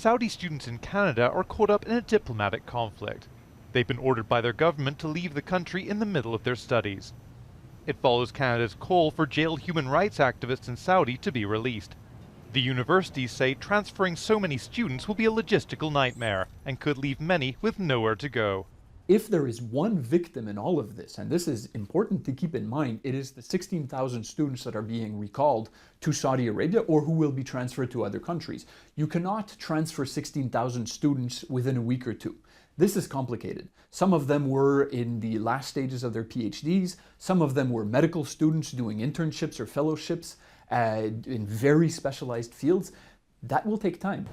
Saudi students in Canada are caught up in a diplomatic conflict. They've been ordered by their government to leave the country in the middle of their studies. It follows Canada's call for jailed human rights activists in Saudi to be released. The universities say transferring so many students will be a logistical nightmare and could leave many with nowhere to go. If there is one victim in all of this, and this is important to keep in mind, it is the 16,000 students that are being recalled to Saudi Arabia or who will be transferred to other countries. You cannot transfer 16,000 students within a week or two. This is complicated. Some of them were in the last stages of their PhDs. Some of them were medical students doing internships or fellowships in very specialized fields. That will take time.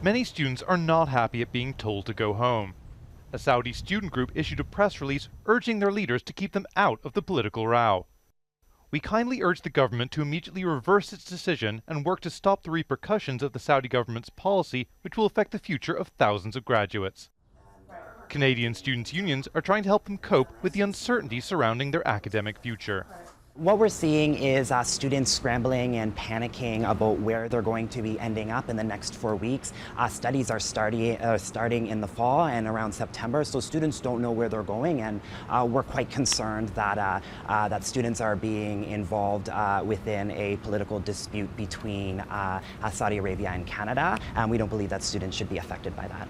Many students are not happy at being told to go home. A Saudi student group issued a press release urging their leaders to keep them out of the political row. We kindly urge the government to immediately reverse its decision and work to stop the repercussions of the Saudi government's policy, which will affect the future of thousands of graduates. Canadian students' unions are trying to help them cope with the uncertainty surrounding their academic future. What we're seeing is students scrambling and panicking about where they're going to be ending up in the next 4 weeks. Studies are starting in the fall and around September, so students don't know where they're going, and we're quite concerned that, that students are being involved within a political dispute between Saudi Arabia and Canada, and we don't believe that students should be affected by that.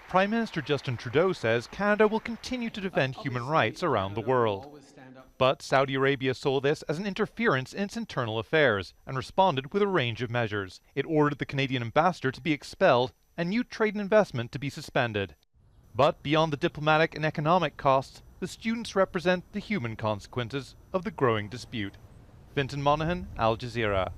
Prime Minister Justin Trudeau says Canada will continue to defend human rights around the world. But Saudi Arabia saw this as an interference in its internal affairs and responded with a range of measures. It ordered the Canadian ambassador to be expelled and new trade and investment to be suspended. But beyond the diplomatic and economic costs, the students represent the human consequences of the growing dispute. Fintan, Monaghan, Al Jazeera.